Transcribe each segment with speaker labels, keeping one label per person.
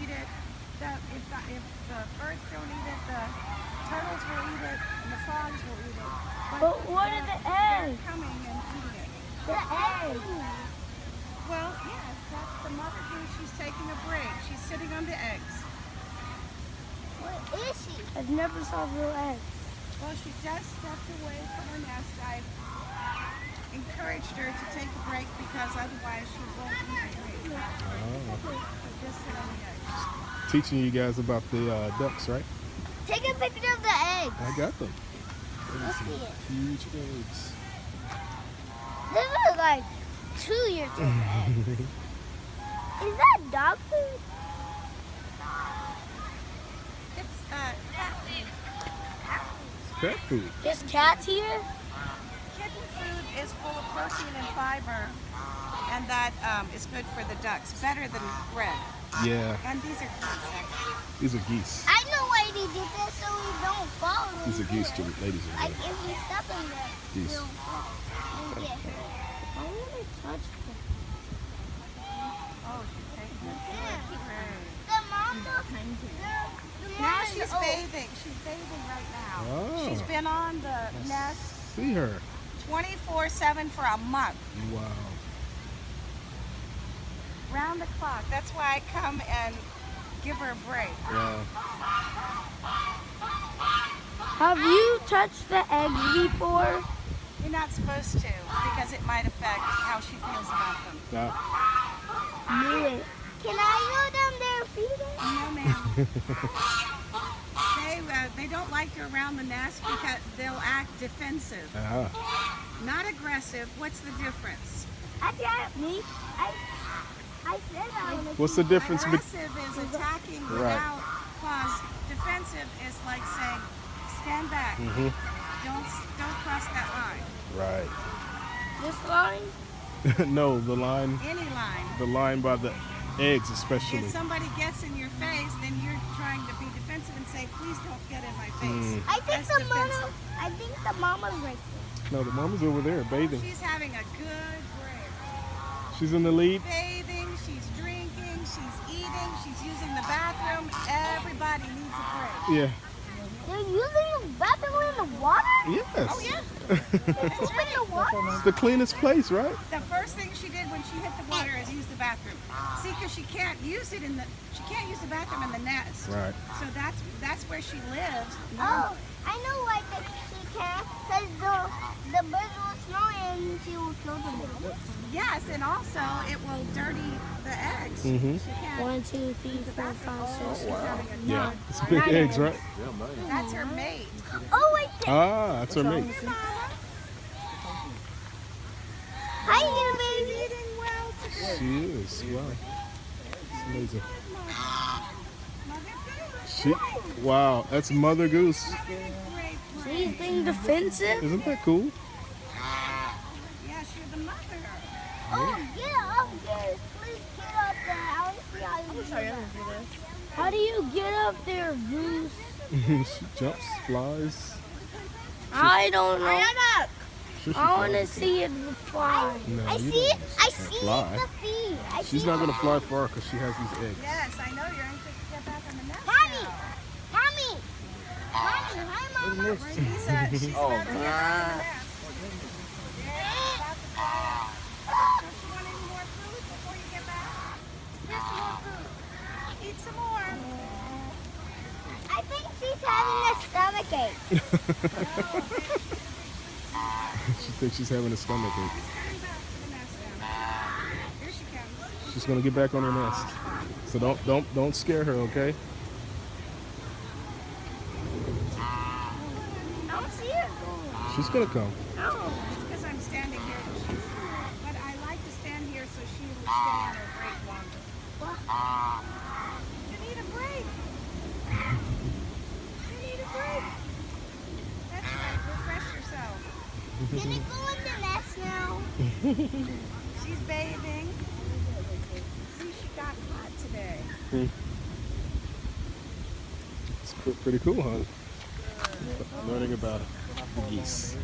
Speaker 1: eat it. If the birds don't eat it, the turtles will eat it, and the frogs will eat it.
Speaker 2: But what are the eggs?
Speaker 1: They're coming and eating it.
Speaker 2: The eggs.
Speaker 1: Well, yes, that's the mother goose. She's taking a break. She's sitting on the eggs.
Speaker 2: What is she? I've never saw real eggs.
Speaker 1: Well, she just stepped away from her nest. I encouraged her to take a break because otherwise she won't eat the eggs. So just sit on the eggs.
Speaker 3: Teaching you guys about the ducks, right?
Speaker 2: Take a picture of the eggs.
Speaker 3: I got them.
Speaker 2: Let's see it.
Speaker 3: Huge eggs.
Speaker 2: This is like 2 years old eggs. Is that dog food?
Speaker 1: It's cat food.
Speaker 3: It's cat food.
Speaker 2: There's cats here?
Speaker 1: Kitten food is full of protein and fiber, and that is good for the ducks, better than bread.
Speaker 3: Yeah,
Speaker 1: And these are geese, actually.
Speaker 3: these are geese.
Speaker 2: I know why they did that so we don't fall.
Speaker 3: These are geese, too, ladies and
Speaker 2: Like
Speaker 3: gentlemen.
Speaker 2: if we step in there,
Speaker 3: Geese.
Speaker 2: we'll fall. We'll get hurt. Why would I touch them?
Speaker 1: Oh, she's taking a good break.
Speaker 2: The mom, the
Speaker 1: Now she's bathing. She's bathing right now.
Speaker 3: Oh.
Speaker 1: She's been on the nest
Speaker 3: See her.
Speaker 1: 24/7 for a month,
Speaker 3: Wow.
Speaker 1: round the clock. That's why I come and give her a break.
Speaker 3: Yeah.
Speaker 2: Have you touched the eggs before?
Speaker 1: You're not supposed to because it might affect how she feels about them.
Speaker 2: Knew it. Can I know them they're feeding?
Speaker 1: No, ma'am. They don't like you around the nest because they'll act defensive, not aggressive. What's the difference?
Speaker 2: Me? I said I want to.
Speaker 3: What's the difference between...
Speaker 1: Aggressive is attacking
Speaker 3: Right.
Speaker 1: without cause. Defensive is like saying, stand back. Don't cross that line.
Speaker 3: Right.
Speaker 2: This line?
Speaker 3: No, the line.
Speaker 1: Any line.
Speaker 3: The line by the eggs, especially.
Speaker 1: If somebody gets in your face, then you're trying to be defensive and say, please don't get in my face.
Speaker 2: I think
Speaker 1: That's
Speaker 2: the mama.
Speaker 1: defensive.
Speaker 2: I think the mama's right there.
Speaker 3: No, the mama's over there bathing.
Speaker 1: She's having a good break.
Speaker 3: She's in the lead.
Speaker 1: Bathing, she's drinking, she's eating, she's using the bathroom. Everybody needs a break.
Speaker 3: Yeah.
Speaker 2: They're using the bathroom in the water?
Speaker 3: Yes.
Speaker 1: Oh, yeah.
Speaker 2: That's right. In the water?
Speaker 3: It's the cleanest place, right?
Speaker 1: The first thing she did when she hit the water is use the bathroom. See, because she can't use it she can't use the bathroom in the nest.
Speaker 3: Right.
Speaker 1: So that's where she lives.
Speaker 2: Oh, I know why she can't. Because the birds will smell it and she will kill them.
Speaker 1: Yes, and also it will dirty the eggs.
Speaker 3: Mhm.
Speaker 1: She can't.
Speaker 2: 1, 2, 3, 4, 5, 6.
Speaker 1: She's having a
Speaker 3: Yeah.
Speaker 1: good
Speaker 3: It's big eggs, right?
Speaker 1: That's her mate.
Speaker 2: Oh, wait.
Speaker 3: Ah, that's her mate.
Speaker 2: Hi, you
Speaker 1: She's
Speaker 2: baby.
Speaker 1: eating well today.
Speaker 3: She is. Wow. It's amazing.
Speaker 1: Mother
Speaker 3: Wow, that's Mother Goose.
Speaker 1: Goose. Great
Speaker 2: She's
Speaker 1: break.
Speaker 2: being defensive.
Speaker 3: Isn't that cool?
Speaker 1: Yes, you're the mother.
Speaker 2: Oh, get up there. Please get up there. I want to see how you do that. How do you get up there, Goose?
Speaker 3: She jumps, flies.
Speaker 2: I don't know.
Speaker 3: Sure she
Speaker 2: I want to
Speaker 3: flies.
Speaker 2: see it fly.
Speaker 3: No,
Speaker 2: I
Speaker 3: you
Speaker 2: see it.
Speaker 3: don't
Speaker 2: I
Speaker 3: can't
Speaker 2: see
Speaker 3: fly.
Speaker 2: the feet. I
Speaker 3: She's
Speaker 2: see
Speaker 3: not
Speaker 2: it.
Speaker 3: gonna fly far because she has these eggs.
Speaker 1: Yes, I know you're anxious to get back on the nest.
Speaker 2: Mommy.
Speaker 1: now.
Speaker 2: Mommy. Mommy. Hi, Mama.
Speaker 1: Right, she's about to get back on the nest. Yeah, about to fly out. Don't you want any more food before you get back? Here's some more food. Eat some more.
Speaker 2: I think she's having a stomach ache.
Speaker 3: She thinks she's having a stomach ache.
Speaker 1: She's coming back to the nest now. Here she comes.
Speaker 3: She's gonna get back on her nest. So don't scare her, okay?
Speaker 2: I don't see her going.
Speaker 3: She's gonna come.
Speaker 2: No.
Speaker 1: It's because I'm standing here. But I like to stand here so she will stay on her break longer. You need a break. You need a break. That's right. Refresh yourself.
Speaker 2: Can I go in the nest now?
Speaker 1: She's bathing. See, she got hot today.
Speaker 3: It's pretty cool, huh? Learning about the geese.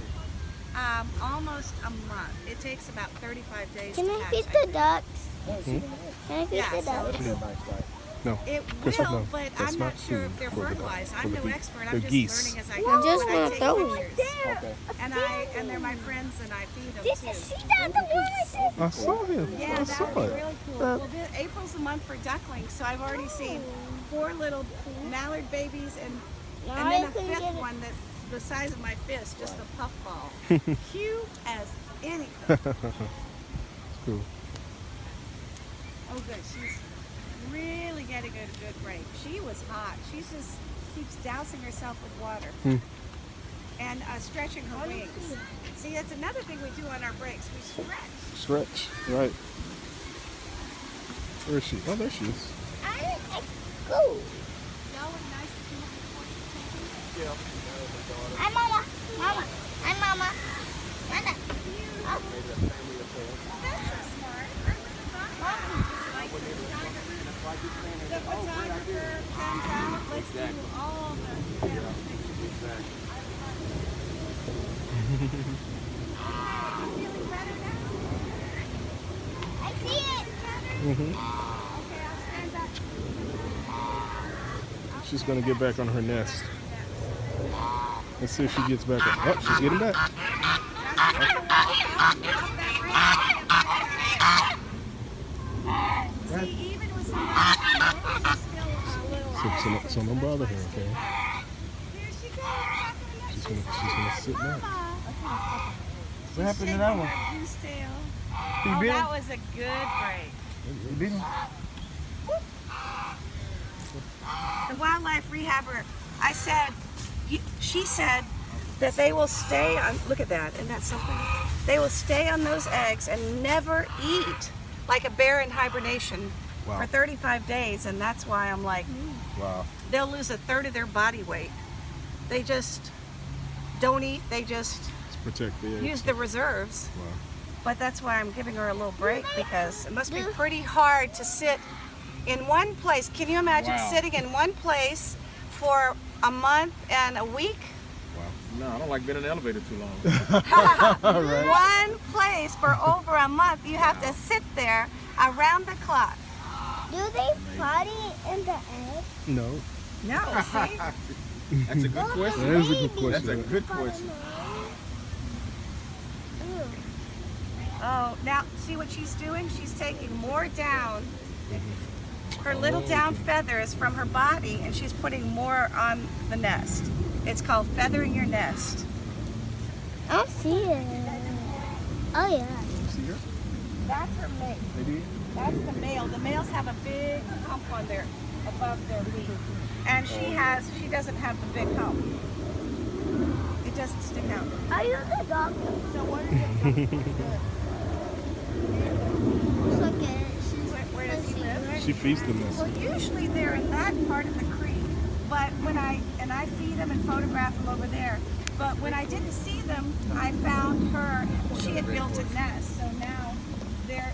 Speaker 1: Almost a month. It takes about 35 days
Speaker 2: Can
Speaker 1: to
Speaker 2: I
Speaker 1: hatch.
Speaker 2: feed the ducks? Can I feed
Speaker 1: Yeah,
Speaker 2: the
Speaker 1: so
Speaker 2: ducks?
Speaker 3: No.
Speaker 1: It
Speaker 3: Christopher,
Speaker 1: will,
Speaker 3: no.
Speaker 1: but
Speaker 3: That's
Speaker 1: I'm
Speaker 3: not
Speaker 1: not sure if
Speaker 3: food
Speaker 1: they're
Speaker 3: for the-
Speaker 1: fertilized.
Speaker 3: for
Speaker 1: I'm
Speaker 3: the
Speaker 1: no
Speaker 3: bee-
Speaker 1: expert.
Speaker 3: the
Speaker 1: I'm just
Speaker 3: geese.
Speaker 1: learning as I
Speaker 2: Well,
Speaker 1: go.
Speaker 2: just
Speaker 1: and I
Speaker 2: want
Speaker 1: take
Speaker 2: those.
Speaker 1: pictures. And they're my friends and I feed them
Speaker 2: Did
Speaker 1: too.
Speaker 2: you see that? The one right there?
Speaker 3: I saw him.
Speaker 1: Yeah,
Speaker 3: I
Speaker 1: that
Speaker 3: saw
Speaker 1: would be
Speaker 3: it.
Speaker 1: really cool. Well, April's the month for ducklings, so I've already seen 4 little mallard babies and then a 5th one that's the size of my fist, just a puffball. Cute as anything.
Speaker 3: Cool.
Speaker 1: Oh, good. She's really getting a good break. She was hot. She just keeps dousing herself with water and stretching her wings. See, that's another thing we do on our breaks. We stretch.
Speaker 3: Stretch. Right. Where is she? Oh, there she is.
Speaker 2: Go.
Speaker 1: Nice to meet you.
Speaker 2: Hi, Mama. Mama. Hi, Mama. Nana.
Speaker 1: The photographer comes out, let's do all the pictures. You feeling better now?
Speaker 2: I see it.
Speaker 3: Mm-hmm.
Speaker 1: Okay, I'll stand up.
Speaker 3: She's gonna get back on her nest. Let's see if she gets back. Oh, she's getting back.
Speaker 1: See, even with some she's still a little.
Speaker 3: So don't bother her, okay?
Speaker 1: Here she goes.
Speaker 3: She's gonna sit down.
Speaker 4: What happened to that one?
Speaker 1: Goose tail.
Speaker 4: You
Speaker 1: Oh,
Speaker 4: bit
Speaker 1: that
Speaker 4: him?
Speaker 1: was a good break.
Speaker 4: You bit him?
Speaker 1: The wildlife rehabber, she said that they will stay on, look at that, isn't that something? They will stay on those eggs and never eat, like a bear in hibernation
Speaker 3: Wow.
Speaker 1: for 35 days, and that's why I'm like,
Speaker 3: Wow.
Speaker 1: they'll lose a third of their body weight. They just don't eat, they just
Speaker 3: Let's protect the eggs.
Speaker 1: use the reserves.
Speaker 3: Wow.
Speaker 1: But that's why I'm giving her a little break, because it must be pretty hard to sit in one place. Can you imagine
Speaker 4: Wow.
Speaker 1: sitting in one place for a month and a week?
Speaker 4: No, I don't like being in the elevator too long.
Speaker 1: One place for over a month. You have to sit there around the clock.
Speaker 2: Do they potty in the egg?
Speaker 3: No.
Speaker 1: No, see?
Speaker 4: That's a good
Speaker 3: That
Speaker 4: question.
Speaker 3: is a good
Speaker 4: That's
Speaker 3: question.
Speaker 4: a good question.
Speaker 1: Oh, now see what she's doing? She's taking more down, her little down feathers from her body, and she's putting more on the nest. It's called feathering your nest.
Speaker 2: I don't see it. Oh, yeah.
Speaker 3: See her?
Speaker 1: That's her mate.
Speaker 3: Maybe.
Speaker 1: That's the male. The males have a big hump on their above their beak, and she doesn't have the big hump. It doesn't stick out.
Speaker 2: Are you the doctor?
Speaker 1: So what is it?
Speaker 2: Look at it.
Speaker 1: Where does he live?
Speaker 3: She feeds the nest.
Speaker 1: Well, usually they're in that part of the creek, but when I feed them and photograph them over there. But when I didn't see them, I found her. She had built a nest, so now they're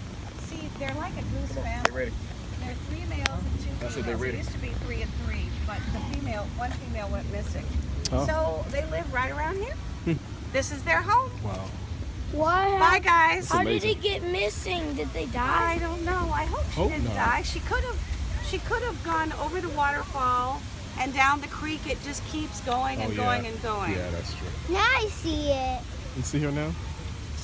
Speaker 1: like a goose
Speaker 4: They
Speaker 1: family.
Speaker 4: ready?
Speaker 1: There are 3 males and 2
Speaker 4: I said
Speaker 1: females.
Speaker 4: they
Speaker 1: It
Speaker 4: ready.
Speaker 1: used to be 3 and 3, but one female went missing.
Speaker 3: Oh.
Speaker 1: So they live right around here. This is their home.
Speaker 3: Wow.
Speaker 2: Why?
Speaker 1: Bye, guys.
Speaker 2: How did
Speaker 3: amazing.
Speaker 2: it get missing? Did they die?
Speaker 1: I don't know. I hope she
Speaker 3: Hope
Speaker 1: didn't
Speaker 3: not.
Speaker 1: die. She could have gone over the waterfall and down the creek. It just keeps going and
Speaker 3: Oh,
Speaker 1: going
Speaker 3: yeah.
Speaker 1: and going.
Speaker 3: Yeah, that's true.
Speaker 2: Now I see it.
Speaker 3: You see her now?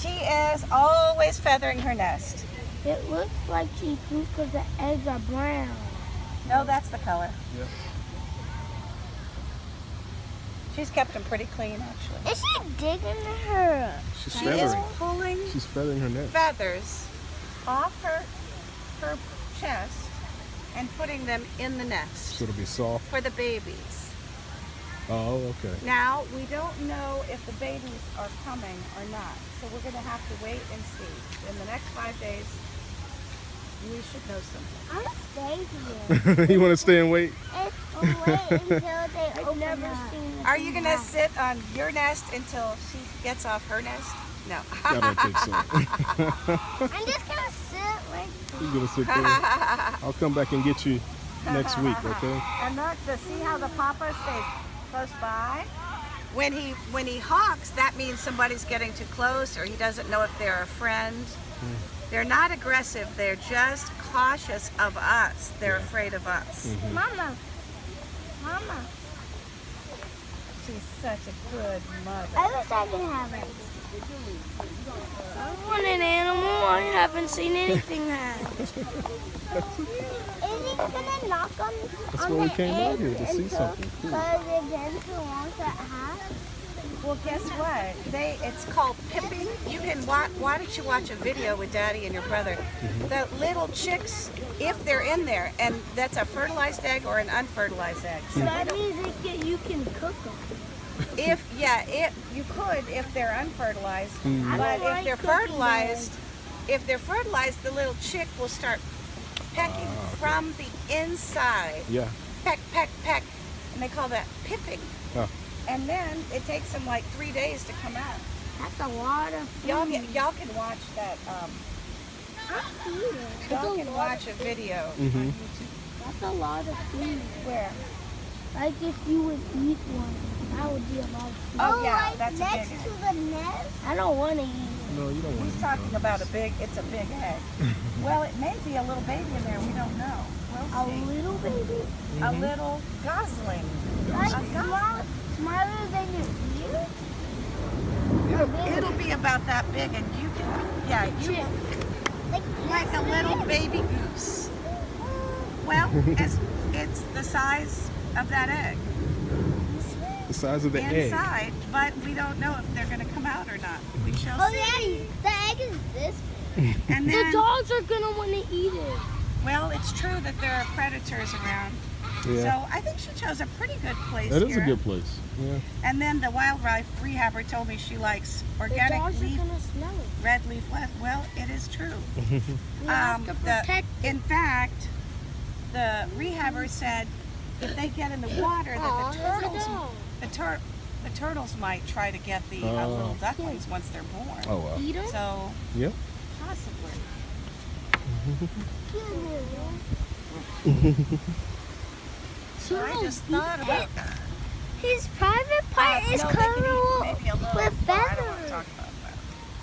Speaker 1: She is always feathering her nest.
Speaker 2: It looks like she pooped because the eggs are brown.
Speaker 1: No, that's the color.
Speaker 3: Yeah.
Speaker 1: She's kept them pretty clean, actually.
Speaker 2: Is she digging her?
Speaker 3: She's
Speaker 1: She is
Speaker 3: feathering.
Speaker 1: pulling
Speaker 3: She's feathering her nest.
Speaker 1: feathers off her chest and putting them in the nest
Speaker 3: So it'll be soft.
Speaker 1: for the babies.
Speaker 3: Oh, okay.
Speaker 1: Now, we don't know if the babies are coming or not, so we're going to have to wait and see. In the next 5 days, we should know something.
Speaker 2: I'm gonna stay here.
Speaker 3: You want to stay and wait?
Speaker 2: And wait until they open
Speaker 1: never
Speaker 2: up.
Speaker 1: Are you going to sit on your nest until she gets off her nest? No.
Speaker 3: I don't think so.
Speaker 2: I'm just gonna sit like
Speaker 3: You're gonna sit there. I'll come back and get you next week, okay?
Speaker 1: And look, to see how the papa stays close by. When he hawks, that means somebody's getting too close, or he doesn't know if they're a friend. They're not aggressive. They're just cautious of us. They're afraid of us.
Speaker 2: Mama. Mama.
Speaker 1: She's such a good mother.
Speaker 2: I wish I could have it. I want an animal. I haven't seen anything hatch. Is it gonna knock on
Speaker 3: That's
Speaker 2: on
Speaker 3: why we
Speaker 2: the
Speaker 3: came out
Speaker 2: egg
Speaker 3: here to see something.
Speaker 2: Because it gets the ones that hatch?
Speaker 1: Well, guess what? It's called pipping. You can why don't you watch a video with Daddy and your brother? The little chicks, if they're in there, and that's a fertilized egg or an unfertilized egg. So
Speaker 2: That means you can cook them.
Speaker 1: if you could if they're unfertilized,
Speaker 2: I
Speaker 1: but
Speaker 2: don't like
Speaker 1: if they're fertilized, the little chick will start pecking from the inside.
Speaker 3: Yeah.
Speaker 1: Peck, peck, peck, and they call that pipping.
Speaker 3: Oh.
Speaker 1: And then it takes them like 3 days to come out.
Speaker 2: That's a lot of food.
Speaker 1: Y'all can watch that. Y'all can watch a video.
Speaker 2: That's a lot of food.
Speaker 1: Where?
Speaker 2: Like if you would eat one, that would be a lot of food.
Speaker 1: Oh, yeah,
Speaker 2: like
Speaker 1: that's a
Speaker 2: next
Speaker 1: big
Speaker 2: to the nest? I don't want to eat it.
Speaker 3: No, you don't want
Speaker 1: He's
Speaker 3: to.
Speaker 1: talking about it's a big egg. Well, it may be a little baby in there. We don't know.
Speaker 2: A
Speaker 1: We'll see.
Speaker 2: little baby?
Speaker 1: A little gosling.
Speaker 2: Like
Speaker 1: A gosling.
Speaker 2: smaller than your ear?
Speaker 1: It'll be about that big, and you can, you like a little baby goose. Well, it's the size of that egg
Speaker 3: The size of the egg.
Speaker 1: inside, but we don't know if they're going to come out or not. We shall
Speaker 2: Oh,
Speaker 1: see.
Speaker 2: yeah, the egg is this big.
Speaker 1: And
Speaker 2: The
Speaker 1: then,
Speaker 2: dogs are going to want to eat it.
Speaker 1: well, it's true that there are predators around.
Speaker 3: Yeah.
Speaker 1: So I think she chose a pretty good place
Speaker 3: That is
Speaker 1: here.
Speaker 3: a good place. Yeah.
Speaker 1: And then the wildlife rehabber told me she likes
Speaker 2: The
Speaker 1: organic
Speaker 2: dogs are
Speaker 1: leaf,
Speaker 2: going to smell it.
Speaker 1: red leaf. Well, it is true.
Speaker 2: We have to protect
Speaker 1: In fact, the rehabber said if they get in the water, that the turtles might try to get the little ducklings once they're born.
Speaker 3: Oh, wow.
Speaker 2: eat them.
Speaker 1: So
Speaker 3: Yeah.
Speaker 1: possibly. I just thought about that.
Speaker 2: His private part is
Speaker 1: No, they can eat
Speaker 2: covered
Speaker 1: maybe a little.
Speaker 2: with
Speaker 1: I don't want to talk
Speaker 2: feathers.
Speaker 1: about